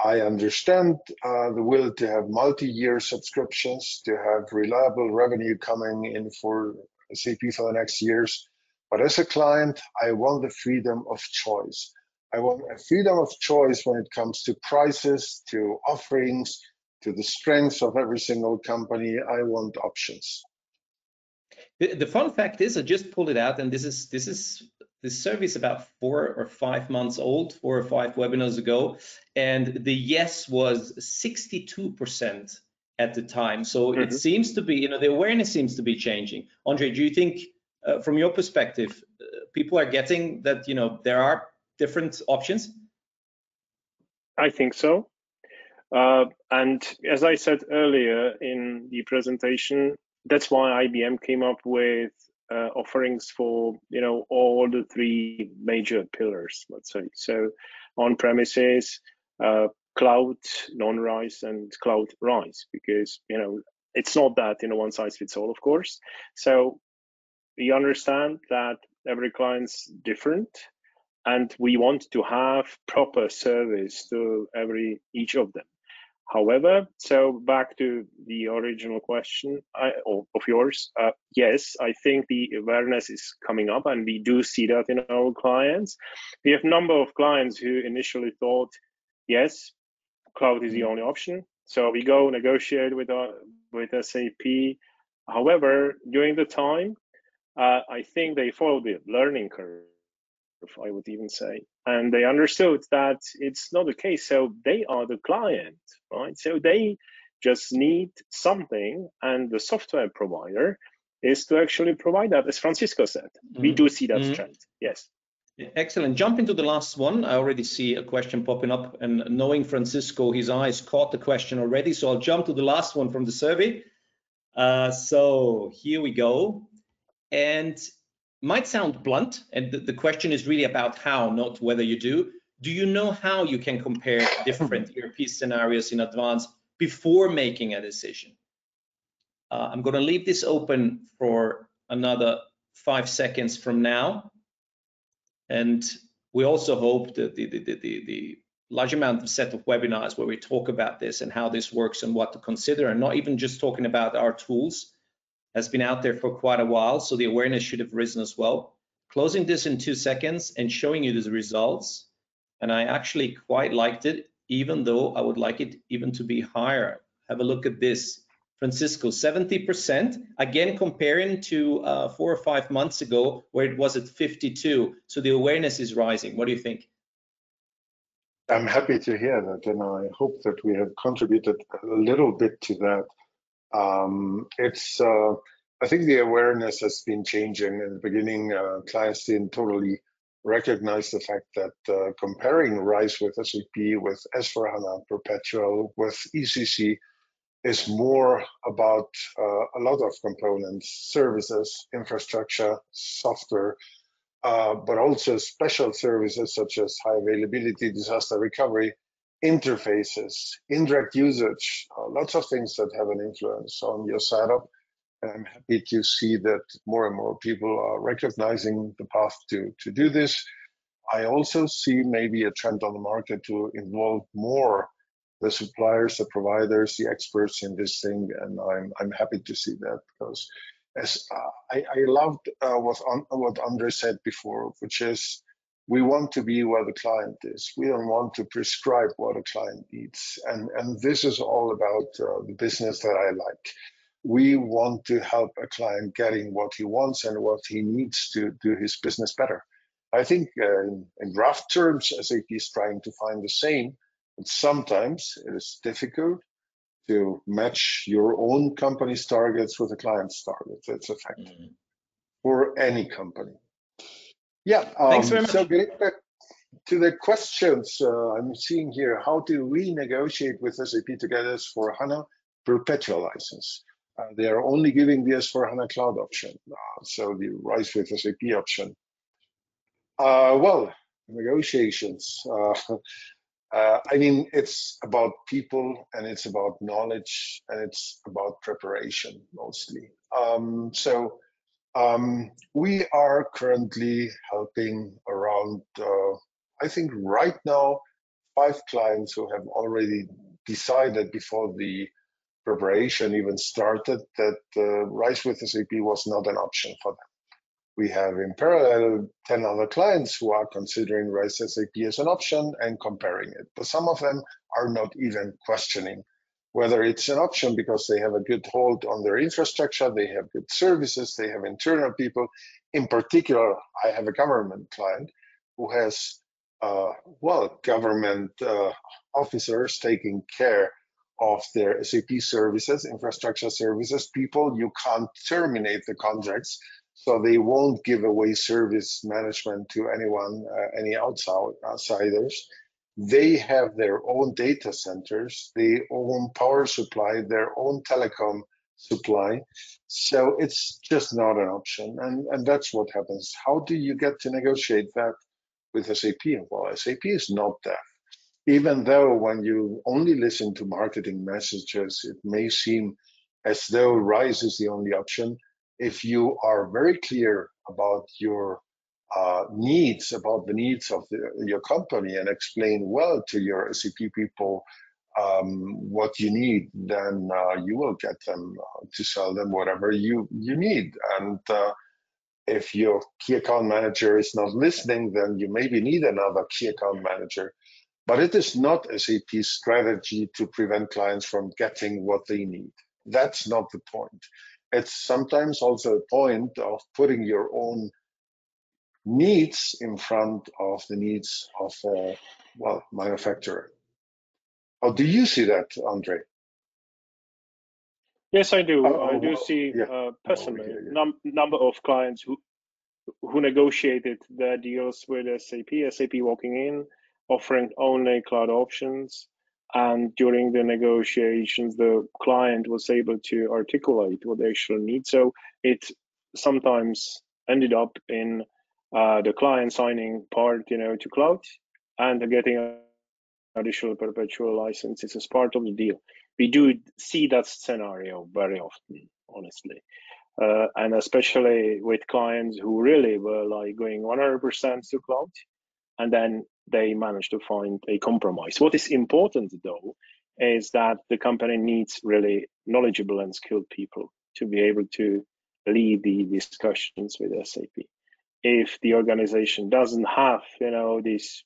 I understand the will to have multi-year subscriptions, to have reliable revenue coming in for SAP for the next years. But as a client, I want the freedom of choice. I want a freedom of choice when it comes to prices, to offerings, to the strengths of every single company. I want options. The fun fact is, I just pulled it out, and this survey is about 4 or 5 months old, 4 or 5 webinars ago, and the yes was 62% at the time. So it seems to be, the awareness seems to be changing. Andre, do you think, from your perspective, people are getting that, there are different options? I think so. And as I said earlier in the presentation, that's why IBM came up with offerings for all the 3 major pillars, let's say. So on-premises, cloud non-RISE, and cloud RISE, because it's not that one size fits all, of course. So we understand that every client's different, and we want to have proper service to each of them. However, so back to the original question of yours, yes, I think the awareness is coming up, and we do see that in our clients. We have a number of clients who initially thought, yes, cloud is the only option, so we go negotiate with SAP. However, during the time, I think they followed the learning curve, I would even say, and they understood that it's not the case. So they are the client, right? So they just need something, and the software provider is to actually provide that. As Francisco said, we do see that trend. Yes. Excellent. Jump into the last one. I already see a question popping up, and knowing Francisco, his eyes caught the question already. So I'll jump to the last one from the survey. So here we go. And might sound blunt, and the question is really about how, not whether you do. Do you know how you can compare different ERP scenarios in advance before making a decision? I'm going to leave this open for another 5 seconds from now. And we also hope that the large amount of set of webinars where we talk about this and how this works and what to consider, and not even just talking about our tools, has been out there for quite a while, so the awareness should have risen as well. Closing this in 2 seconds and showing you the results, and I actually quite liked it, even though I would like it even to be higher. Have a look at this. Francisco, 70%. Again, comparing to 4 or 5 months ago, where it was at 52. So the awareness is rising. What do you think? I'm happy to hear that, and I hope that we have contributed a little bit to that. I think the awareness has been changing. In the beginning, clients didn't totally recognize the fact that comparing RISE with SAP, with S/4HANA Perpetual, with ECC is more about a lot of components, services, infrastructure, software, but also special services such as high availability, disaster recovery, interfaces, indirect usage, lots of things that have an influence on your setup. And I'm happy to see that more and more people are recognizing the path to do this. I also see maybe a trend on the market to involve more the suppliers, the providers, the experts in this thing, and I'm happy to see that, because as I loved what Andre said before, which is we want to be where the client is. We don't want to prescribe what a client needs, and this is all about the business that I like. We want to help a client getting what he wants and what he needs to do his business better. I think in rough terms, SAP is trying to find the same, but sometimes it is difficult to match your own company's targets with the client's targets. It's a fact for any company. Yeah. Thanks very much. So getting back to the questions, I'm seeing here, how to renegotiate with SAP to get S/4HANA perpetual license. They are only giving the S/4HANA cloud option, so the RISE with SAP option. Well, negotiations. I mean, it's about people, and it's about knowledge, and it's about preparation mostly. We are currently helping around, I think right now, 5 clients who have already decided before the preparation even started that RISE with SAP was not an option for them. We have in parallel 10 other clients who are considering RISE SAP as an option and comparing it. But some of them are not even questioning whether it's an option because they have a good hold on their infrastructure, they have good services, they have internal people. In particular, I have a government client who has, government officers taking care of their SAP services, infrastructure services. People, you can't terminate the contracts, so they won't give away service management to anyone, any outsiders. They have their own data centers, their own power supply, their own telecom supply. So it's just not an option. And that's what happens. How do you get to negotiate that with SAP? Well, SAP is not deaf. Even though when you only listen to marketing messages, it may seem as though RISE is the only option. If you are very clear about your needs, about the needs of your company, and explain well to your SAP people what you need, then you will get them to sell them whatever you need. And if your key account manager is not listening, then you maybe need another key account manager. But it is not SAP's strategy to prevent clients from getting what they need. That's not the point. It's sometimes also a point of putting your own needs in front of the needs of a manufacturer. How do you see that, Andre? Yes, I do. I do see personally number of clients who negotiated their deals with SAP walking in, offering only cloud options. And during the negotiations, the client was able to articulate what they actually need. So it sometimes ended up in the client signing part, to cloud, and getting additional perpetual licenses as part of the deal. We do see that scenario very often, honestly. And especially with clients who really were like going 100% to cloud, and then they managed to find a compromise. What is important though is that the company needs really knowledgeable and skilled people to be able to lead the discussions with SAP. If the organization doesn't have, this,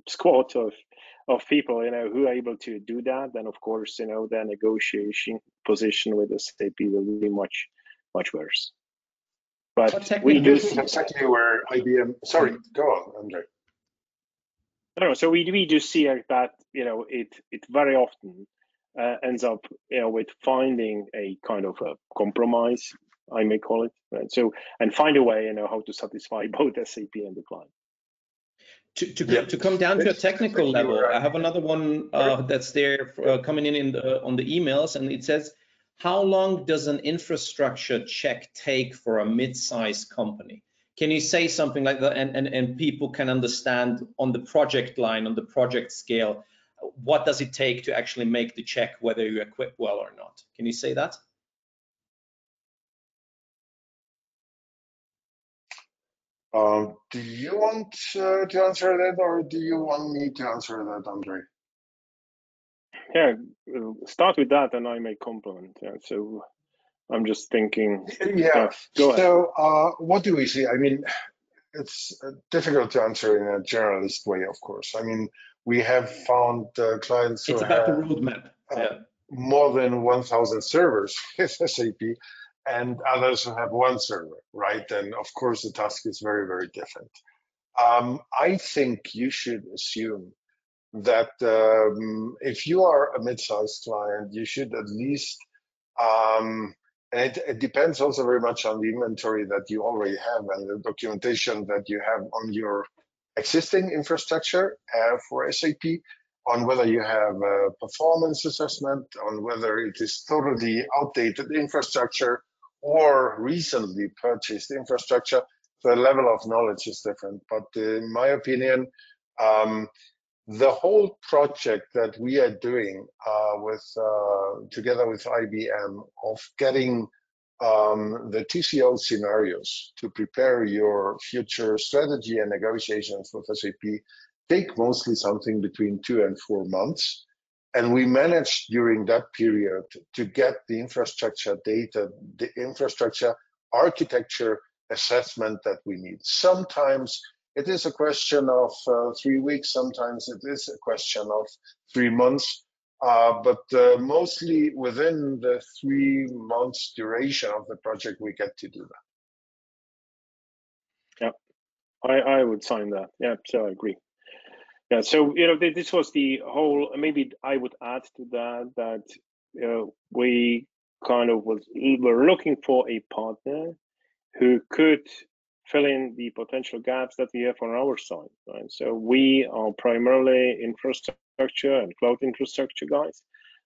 squad of people, who are able to do that, then of course, the negotiation position with SAP will be much worse. But this is exactly where IBM. Sorry, go on, Andre. No, so we do see that it very often ends up with finding a kind of a compromise, I may call it, right? So, and find a way how to satisfy both SAP and the client. To come down to a technical level, I have another one that's there coming in on the emails, and it says, how long does an infrastructure check take for a mid-sized company? Can you say something like that, and people can understand on the project line, on the project scale, what does it take to actually make the check whether you equip well or not? Can you say that? Do you want to answer that, or do you want me to answer that, Andre? Yeah, start with that, and I may complement. Yeah, so I'm just thinking. Yeah. Go ahead. So, what do we see? I mean, it's difficult to answer in a generalist way, of course. I mean, we have found clients who it's about have the roadmap. more than 1,000 servers with SAP, and others who have one server, right? And of course, the task is very, very different. I think you should assume that if you are a mid-sized client, you should at least, and it depends also very much on the inventory that you already have and the documentation that you have on your existing infrastructure for SAP, on whether you have a performance assessment, on whether it is totally outdated infrastructure or recently purchased infrastructure. The level of knowledge is different. But in my opinion, the whole project that we are doing together with IBM of getting the TCO scenarios to prepare your future strategy and negotiations with SAP take mostly something between 2 and 4 months. And we managed during that period to get the infrastructure data, the infrastructure architecture assessment that we need. Sometimes it is a question of 3 weeks, sometimes it is a question of 3 months, but mostly within the 3 months duration of the project, we get to do that. Yeah, I would sign that. Yeah, so I agree. Yeah, so this was the whole. Maybe I would add to that we kind of were looking for a partner who could fill in the potential gaps that we have on our side, right? So we are primarily infrastructure and cloud infrastructure guys,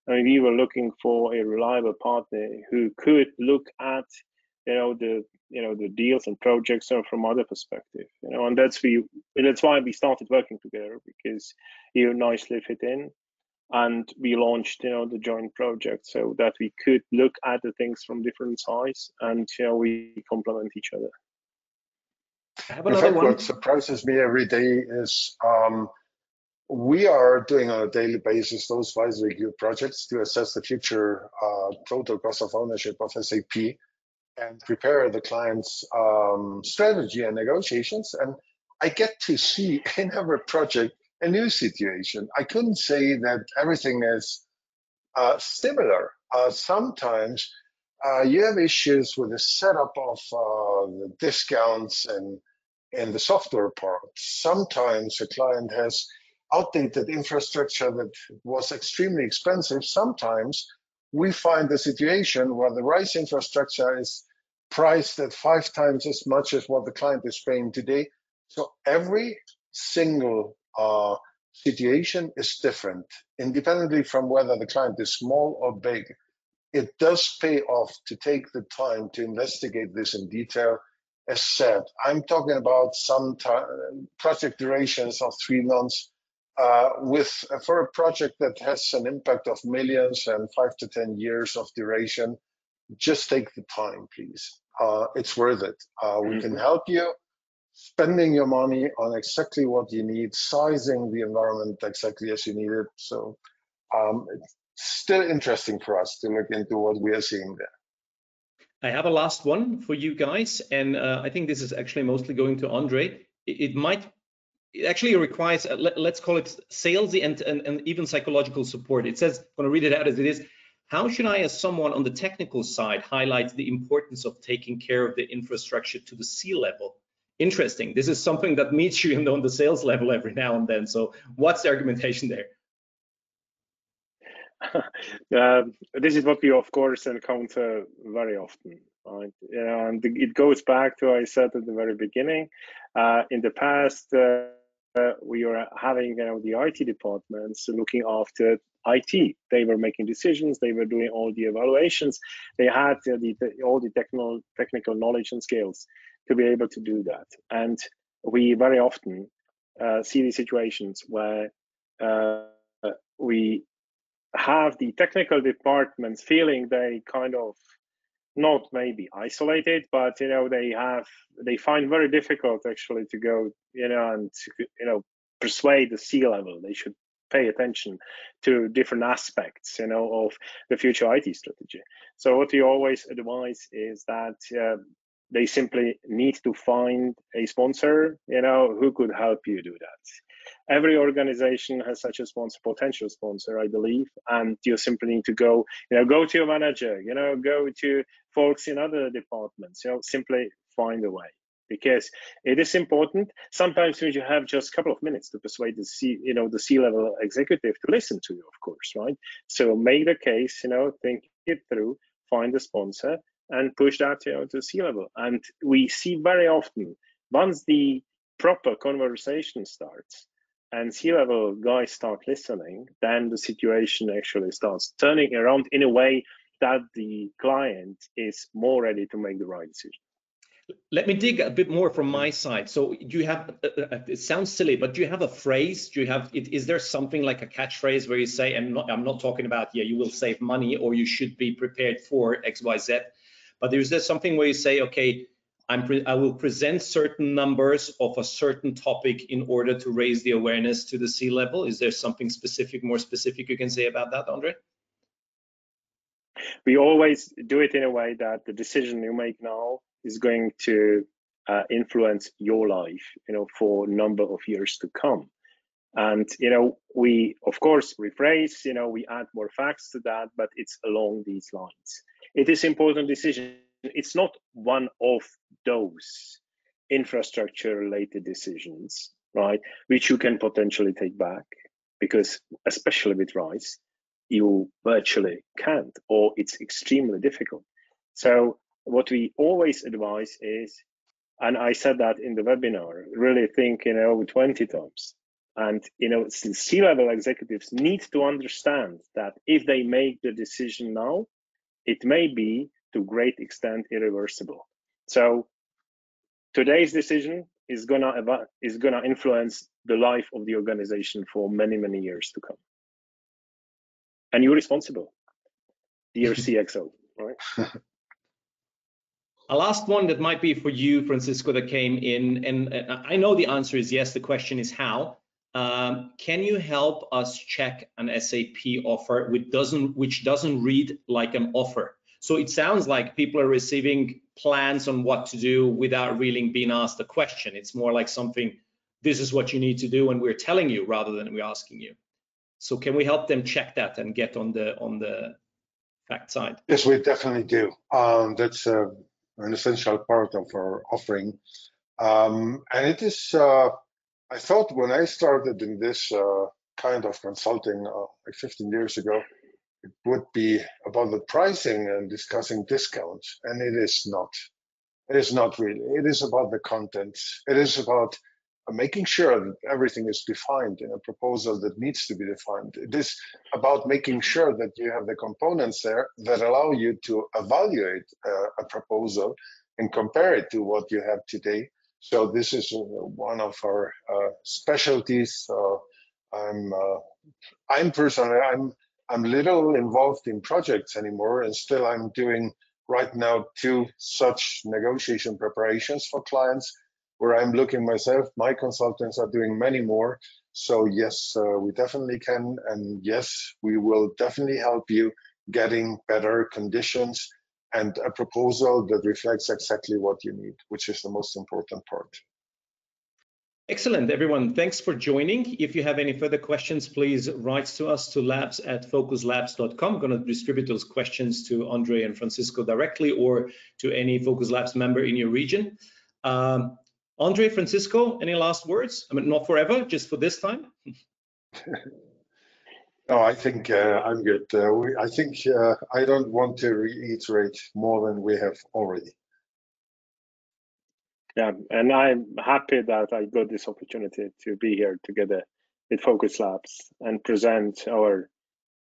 and we were looking for a reliable partner who could look at the deals and projects from other perspective, and that's why we started working together, because you nicely fit in, and we launched the joint project so that we could look at the things from different sides, and we complement each other. In fact, what surprises me every day is we are doing on a daily basis those advisory review projects to assess the future total cost of ownership of SAP and prepare the client's strategy and negotiations. And I get to see in every project a new situation. I couldn't say that everything is similar. Sometimes you have issues with the setup of the discounts and the software part. Sometimes a client has outdated infrastructure that was extremely expensive. Sometimes we find a situation where the RISE infrastructure is priced at 5 times as much as what the client is paying today. So every single situation is different, independently from whether the client is small or big. It does pay off to take the time to investigate this in detail. As said, I'm talking about some project durations of 3 months. For a project that has an impact of millions and 5 to 10 years of duration, just take the time, please. It's worth it. We can help you spending your money on exactly what you need, sizing the environment exactly as you need it. So it's still interesting for us to look into what we are seeing there. I have a last one for you guys, and I think this is actually mostly going to Andre. It actually requires, let's call it salesy and even psychological support. It says, I'm going to read it out as it is. How should I, as someone on the technical side, highlight the importance of taking care of the infrastructure to the C-level? Interesting. This is something that meets you on the sales level every now and then. So what's the argumentation there? This is what we, of course, encounter very often, right? And it goes back to what I said at the very beginning. In the past, we were having the IT departments looking after IT. They were making decisions. They were doing all the evaluations. They had all the technical knowledge and skills to be able to do that. And we very often see these situations where we have the technical departments feeling they kind of not maybe isolated, but they find very difficult actually to go and persuade the C-level. They should pay attention to different aspects of the future IT strategy. So what we always advise is that they simply need to find a sponsor who could help you do that. Every organization has such a sponsor, potential sponsor, I believe, and you simply need to go to your manager, go to folks in other departments, simply find a way, because it is important. Sometimes you have just a couple of minutes to persuade the C-level executive to listen to you, of course, right? So make the case, think it through, find a sponsor, and push that to C-level. And we see very often, once the proper conversation starts and C-level guys start listening, then the situation actually starts turning around in a way that the client is more ready to make the right decision. Let me dig a bit more from my side. So do you have, it sounds silly, but do you have a phrase? Do you have, is there something like a catchphrase where you say, I'm not talking about, you will save money or you should be prepared for X, Y, Z, but is there something where you say, okay, I will present certain numbers of a certain topic in order to raise the awareness to the C-level? Is there something specific, more specific you can say about that, Andre? We always do it in a way that the decision you make now is going to influence your life, for a number of years to come. And, we, of course, rephrase, we add more facts to that, but it's along these lines. It is important decision. It's not one of those infrastructure-related decisions, right, which you can potentially take back, because especially with RISE, you virtually can't, or it's extremely difficult. So what we always advise is, and I said that in the webinar, really think 20 times. And C-level executives need to understand that if they make the decision now, it may be to a great extent irreversible. So today's decision is gonna influence the life of the organization for many, many years to come. And you're responsible, dear CXO, right? A last one that might be for you, Francisco, that came in, and I know the answer is yes. The question is how. Can you help us check an SAP offer which doesn't read like an offer? So it sounds like people are receiving plans on what to do without really being asked a question. It's more like something, this is what you need to do, and we're telling you rather than we're asking you. So can we help them check that and get on the fact side? Yes, we definitely do. That's an essential part of our offering. And it is, I thought when I started in this kind of consulting like 15 years ago, it would be about the pricing and discussing discounts, and it is not. It is not really. It is about the content. It is about making sure that everything is defined in a proposal that needs to be defined. It is about making sure that you have the components there that allow you to evaluate a proposal and compare it to what you have today. So this is one of our specialties. I'm personally, I'm little involved in projects anymore, and still I'm doing right now 2 such negotiation preparations for clients where I'm looking myself. My consultants are doing many more. So yes, we definitely can. And yes, we will definitely help you getting better conditions and a proposal that reflects exactly what you need, which is the most important part. Excellent, everyone. Thanks for joining. If you have any further questions, please write to us to labs@voquuzlabs.com. I'm going to distribute those questions to Andre and Francisco directly, or to any VOQUZ Labs member in your region. Andre, Francisco, any last words? I mean, not forever, just for this time. No, I think I'm good. I think I don't want to reiterate more than we have already. Yeah, and I'm happy that I got this opportunity to be here together with VOQUZ Labs and present our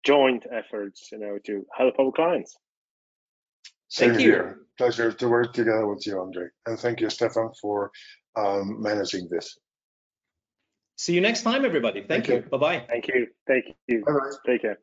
joint efforts, to help our clients. Thank you. Here. Pleasure to work together with you, Andre. And thank you, Stefan, for managing this. See you next time, everybody. Thank you. Bye-bye. Thank you. Thank you. Bye-bye. Take care.